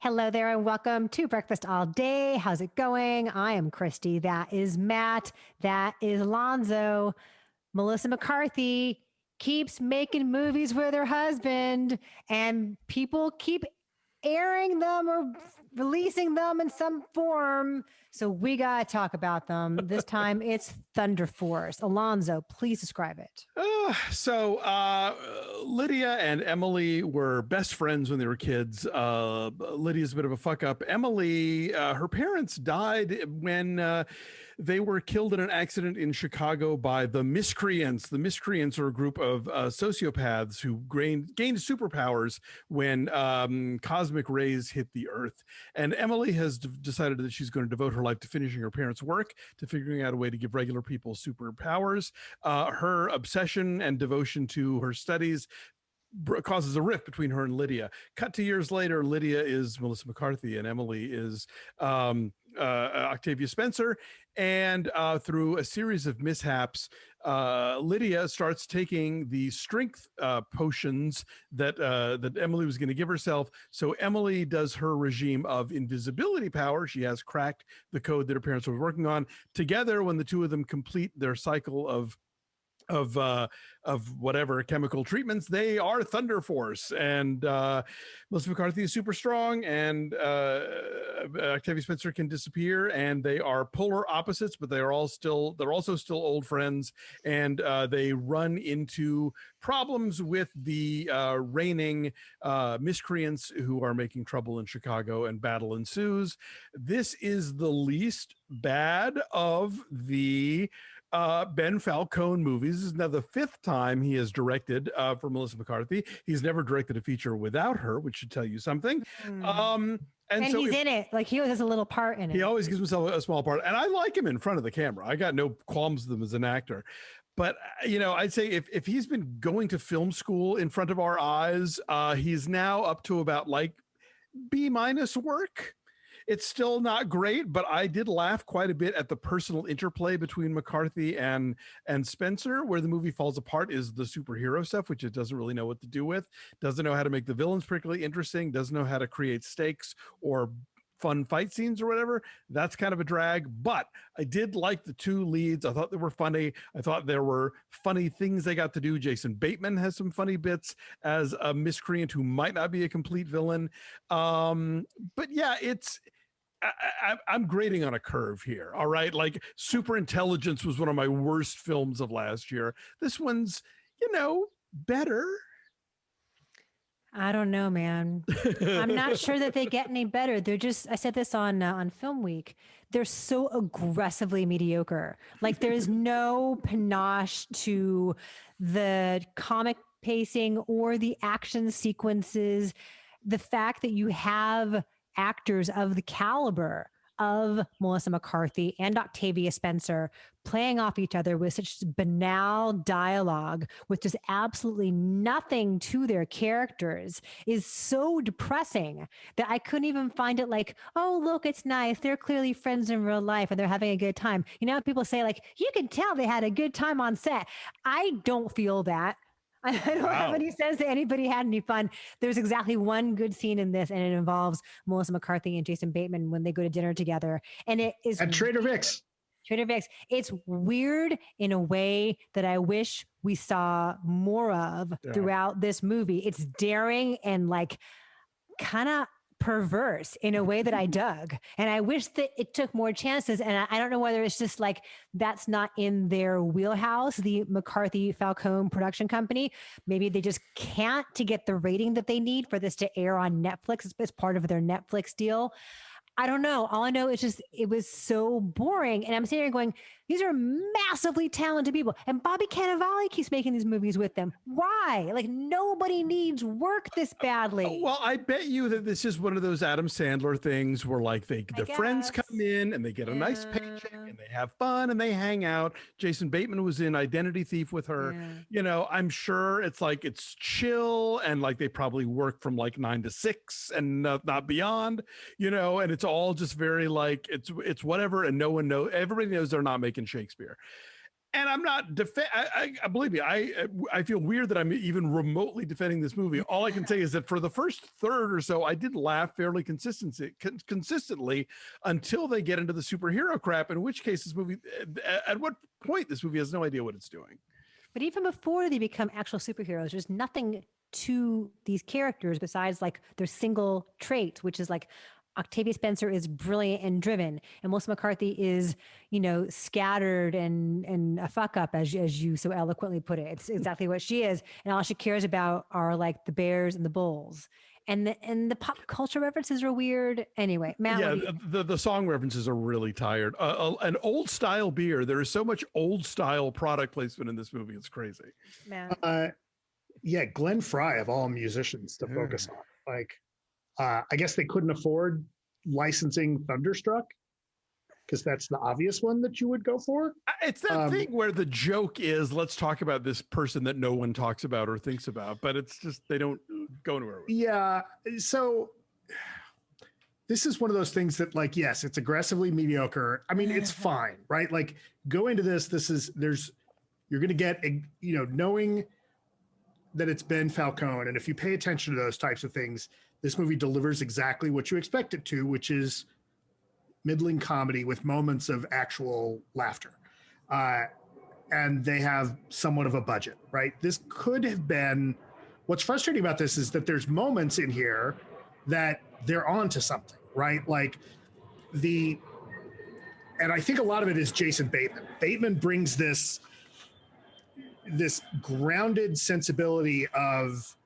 Hello there and welcome to Breakfast All Day. How's it going? I am Christy. That is Matt. That is Alonso. Melissa McCarthy keeps making movies with her husband, and people keep airing them or releasing them in some form. So we got to talk about them. This time it's Thunder Force. Alonso, please describe it. Lydia and Emily were best friends when they were kids. Lydia's a bit of a fuck up. Emily, her parents died when they were killed in an accident in Chicago by the Miscreants. The Miscreants are a group of sociopaths who gained superpowers when cosmic rays hit the Earth. And Emily has decided that she's going to devote her life to finishing her parents' work, to figuring out a way to give regular people superpowers. Her obsession and devotion to her studies causes a rift between her and Lydia. Cut to years later, Lydia is Melissa McCarthy and Emily is Octavia Spencer. And through a series of mishaps, Lydia starts taking the strength potions that Emily was going to give herself. So Emily does her regime of invisibility power. She has cracked the code that her parents were working on. Together, when the two of them complete their cycle of whatever chemical treatments, they are Thunder Force. And Melissa McCarthy is super strong, and Octavia Spencer can disappear, and they are polar opposites, but they're also still old friends, and they run into problems with the reigning miscreants who are making trouble in Chicago, and battle ensues. This is the least bad of the Ben Falcone movies. This is now the fifth time he has directed for Melissa McCarthy. He's never directed a feature without her, which should tell you something. And so he's in it. Like, he always has a little part in it. He always gives himself a small part. And I like him in front of the camera. I got no qualms with him as an actor. But, I'd say if he's been going to film school in front of our eyes, he's now up to about like B- work. It's still not great, but I did laugh quite a bit at the personal interplay between McCarthy and Spencer. Where the movie falls apart is the superhero stuff, which it doesn't really know what to do with, doesn't know how to make the villains particularly interesting, doesn't know how to create stakes or fun fight scenes or whatever. That's kind of a drag, but I did like the two leads. I thought they were funny. I thought there were funny things they got to do. Jason Bateman has some funny bits as a miscreant who might not be a complete villain. But yeah, I'm grading on a curve here. All right. Like, Super Intelligence was one of my worst films of last year. This one's, better. I don't know, man. I'm not sure that they get any better. They're just, I said this on Film Week, they're so aggressively mediocre. Like, there's no panache to the comic pacing or the action sequences. The fact that you have actors of the caliber of Melissa McCarthy and Octavia Spencer playing off each other with such banal dialogue with just absolutely nothing to their characters is so depressing that I couldn't even find it like, oh, look, it's nice. They're clearly friends in real life and they're having a good time. People say, like, you can tell they had a good time on set. I don't feel that. I don't have any sense that anybody had any fun. There's exactly one good scene in this, and it involves Melissa McCarthy and Jason Bateman when they go to dinner together. And it is at Trader Vic's. Trader Vic's. It's weird in a way that I wish we saw more of throughout this movie. It's daring and like kind of perverse in a way that I dug. And I wish that it took more chances. And I don't know whether it's just like that's not in their wheelhouse, the McCarthy Falcone production company. Maybe they just can't to get the rating that they need for this to air on Netflix. It's part of their Netflix deal. I don't know. All I know is just it was so boring. And I'm sitting here going, these are massively talented people. And Bobby Cannavale keeps making these movies with them. Why? Like, nobody needs work this badly. Well, I bet you that this is one of those Adam Sandler things where, like, their friends come in and they get a nice paycheck and they have fun and they hang out. Jason Bateman was in Identity Thief with her. I'm sure it's like it's chill and like they probably work from like 9 to 6 and not beyond, and it's all just very like it's whatever, and no one knows. Everybody knows they're not making Shakespeare. And I'm not I believe me, I feel weird that I'm even remotely defending this movie. All I can say is that for the first third or so, I did laugh fairly consistently until they get into the superhero crap. In which case, this movie, at what point this movie has no idea what it's doing. But even before they become actual superheroes, there's nothing to these characters besides like their single trait, which is like Octavia Spencer is brilliant and driven, and Melissa McCarthy is, you know, scattered and a fuck up, as you so eloquently put it. It's exactly what she is, and all she cares about are like the bears and the bulls. And the pop culture references are weird. Anyway, Matt. Yeah, the song references are really tired. An old style beer. There is so much old style product placement in this movie. It's crazy. Matt. Yeah, Glenn Frey of all musicians to focus on. Like, I guess they couldn't afford licensing Thunderstruck because that's the obvious one that you would go for. It's that thing where the joke is, let's talk about this person that no one talks about or thinks about, but it's just they don't go anywhere with it. Yeah, so this is one of those things that, like, yes, it's aggressively mediocre. I mean, it's fine, right? Like, go into this. You're going to get, you know, knowing that it's Ben Falcone, and if you pay attention to those types of things, this movie delivers exactly what you expect it to, which is middling comedy with moments of actual laughter. And they have somewhat of a budget, right? This could have been, what's frustrating about this is that there's moments in here that they're onto something, right? Like and I think a lot of it is Jason Bateman. Bateman brings this grounded sensibility of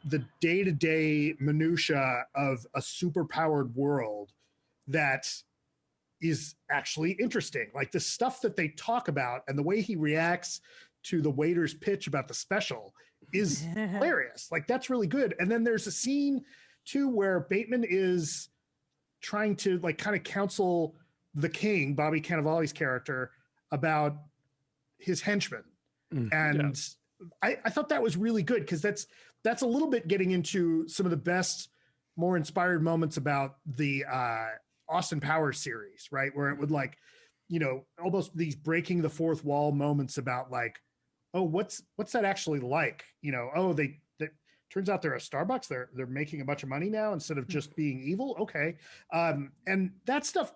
the day-to-day minutia of a superpowered world that is actually interesting. Like the stuff that they talk about and the way he reacts to the waiter's pitch about the special is hilarious. Like that's really good. And then there's a scene too where Bateman is trying to like kind of counsel the king, Bobby Cannavale's character, about his henchmen. And yeah. I thought that was really good because that's a little bit getting into some of the best, more inspired moments about the Austin Powers series, right? Where it would like, you know, almost these breaking the fourth wall moments about like, oh, what's that actually like? You know, oh, they turns out they're a Starbucks. They're making a bunch of money now instead of just being evil. Okay. And that stuff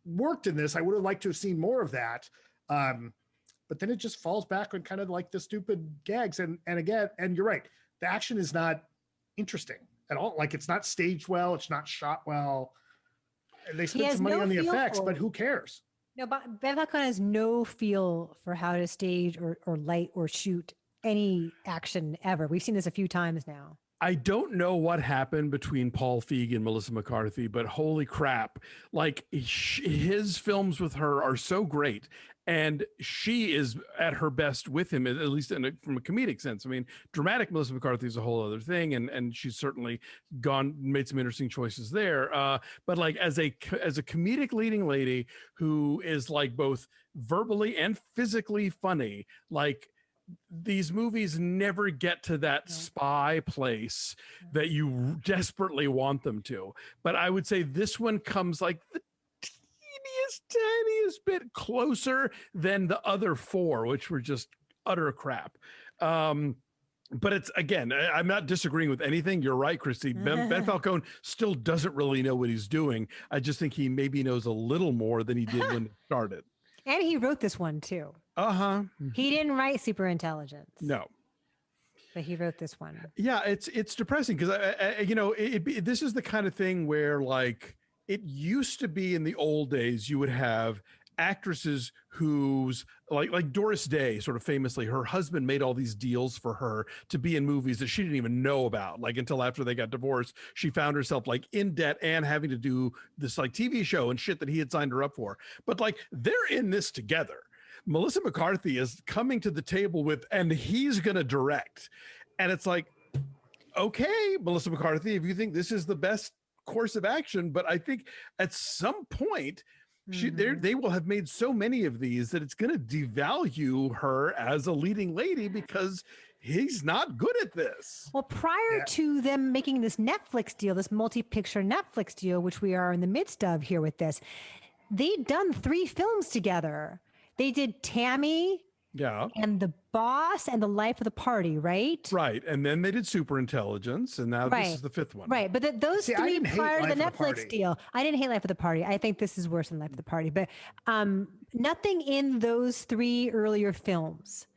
worked in this. I would have liked to have seen more of that. But then it just falls back on kind of like the stupid gags. And again, and you're right, the action is not interesting at all. Like it's not staged well. It's not shot well. And they spent some money on the effects, but who cares? No, but Ben Falcone has no feel for how to stage or light or shoot any action ever. We've seen this a few times now. I don't know what happened between Paul Feig and Melissa McCarthy, but holy crap, like his films with her are so great. And she is at her best with him, at least from a comedic sense. I mean, dramatic Melissa McCarthy is a whole other thing, and she's certainly made some interesting choices there. But like as a comedic leading lady who is like both verbally and physically funny, like these movies never get to that spy place that you desperately want them to. But I would say this one comes like the tiniest bit closer than the other four, which were just utter crap. But it's, again, I'm not disagreeing with anything. You're right, Christy. Ben Falcone still doesn't really know what he's doing. I just think he maybe knows a little more than he did when it started. And he wrote this one too. He didn't write Superintelligence. No. But he wrote this one. Yeah, it's depressing because this is the kind of thing where like it used to be in the old days you would have actresses whose like Doris Day, sort of famously, her husband made all these deals for her to be in movies that she didn't even know about. Like until after they got divorced, she found herself like in debt and having to do this like TV show and shit that he had signed her up for. But like they're in this together. Melissa McCarthy is coming to the table with, and he's going to direct. And it's like, okay, Melissa McCarthy, if you think this is the best course of action, but I think at some point they will have made so many of these that it's going to devalue her as a leading lady because he's not good at this. Well, prior to them making this Netflix deal, this multi-picture Netflix deal, which we are in the midst of here with this, they'd done 3 films together. They did Tammy Yeah. and The Boss and The Life of the Party, right? Right. And then they did Super Intelligence, and now this is the fifth one. Right. But those See, I three didn't hate prior to the Life of the Netflix Party. deal, I didn't hate Life of the Party. I think this is worse than Life of the Party. But nothing in those three earlier films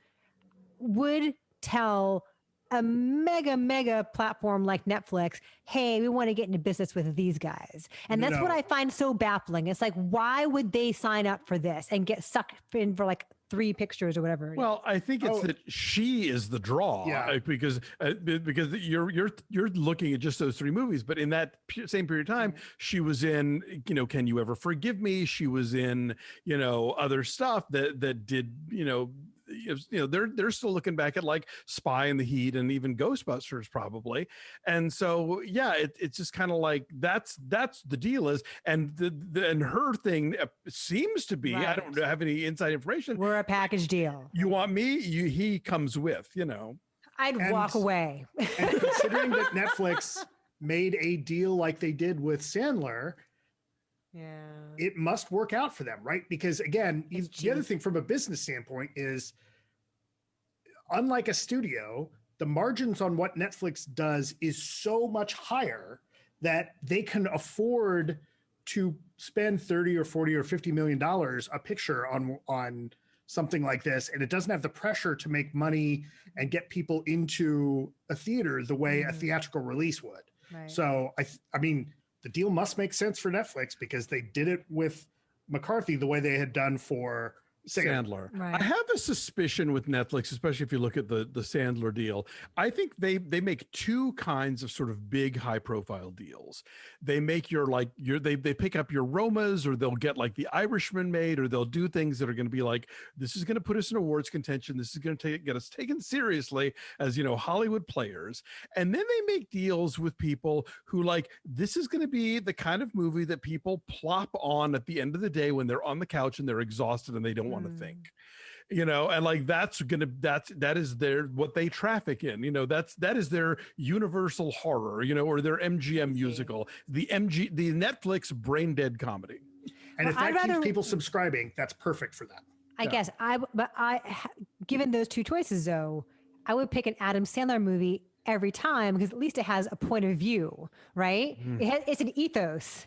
would tell a mega platform like Netflix, hey, we want to get into business with these guys. And that's what I find so baffling. It's like, why would they sign up for this and get sucked in for like 3 pictures or whatever? Well, I think it's that she is the draw, because you're looking at just those 3 movies, but in that same period of time, she was in, Can You Ever Forgive Me? She was in, other stuff that did, they're still looking back at like Spy in the Heat and even Ghostbusters probably. And so, yeah, it's just kind of like, that's the deal is, and and her thing seems to be, I don't have any inside information. We're a package deal. You want me? He comes with, I'd walk away. And considering that Netflix made a deal like they did with Sandler, it must work out for them, right? Because again, the other thing from a business standpoint is, unlike a studio, the margins on what Netflix does is so much higher that they can afford to spend 30 or 40 or 50 million dollars a picture on something like this, and it doesn't have the pressure to make money and get people into a theater the way a theatrical release would. Right. So I mean, the deal must make sense for Netflix because they did it with McCarthy the way they had done for Sandler. Right. I have a suspicion with Netflix, especially if you look at the Sandler deal. I think they make 2 kinds of sort of big high profile deals. They make they pick up your Romas, or they'll get like The Irishman made, or they'll do things that are going to be like, this is going to put us in awards contention. This is going to get us taken seriously as, Hollywood players. And then they make deals with people who like, this is going to be the kind of movie that people plop on at the end of the day when they're on the couch and they're exhausted and they don't want to think, and like that is what they traffic in, that is their Universal horror, or their MGM musical, the Netflix brain dead comedy. And if that keeps people subscribing, that's perfect for them. I guess given those 2 choices though, I would pick an Adam Sandler movie every time because at least it has a point of view, right? It's an ethos.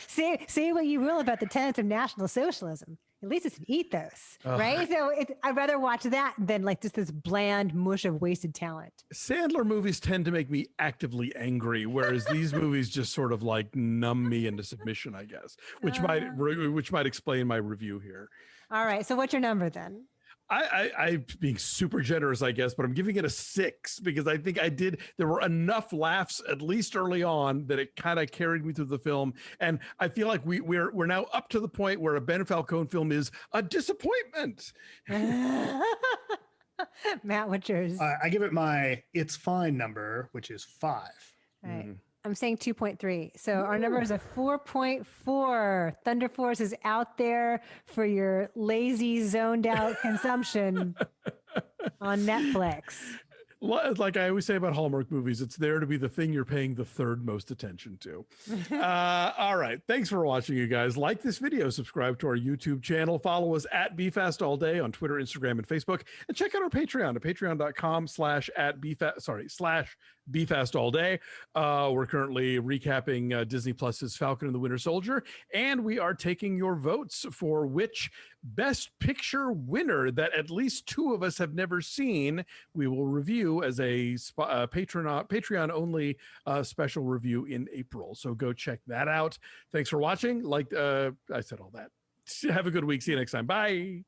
Say what you will about the tenets of National Socialism. At least it's an ethos, right? So I'd rather watch that than like just this bland mush of wasted talent. Sandler movies tend to make me actively angry, whereas these movies just sort of like numb me into submission, I guess, which might explain my review here. All right. So what's your number then? I'm being super generous, I guess, but I'm giving it a 6 because I think there were enough laughs, at least early on, that it kind of carried me through the film. And I feel like we're now up to the point where a Ben Falcone film is a disappointment. Matt, what's yours? I give it my it's fine number, which is 5. Right. I'm saying 2.3. So our number is a 4.4. Thunder Force is out there for your lazy, zoned out consumption on Netflix. Like I always say about Hallmark movies, it's there to be the thing you're paying the 3rd most attention to. All right. Thanks for watching, you guys. Like this video, subscribe to our YouTube channel, follow us at BeFastAllDay on Twitter, Instagram, and Facebook, and check out our Patreon at patreon.com/BeFastAllDay. We're currently recapping Disney Plus's Falcon and the Winter Soldier, and we are taking your votes for which Best Picture winner that at least 2 of us have never seen. We will review as a Patreon only special review in April. So go check that out. Thanks for watching. I said all that. Have a good week. See you next time. Bye.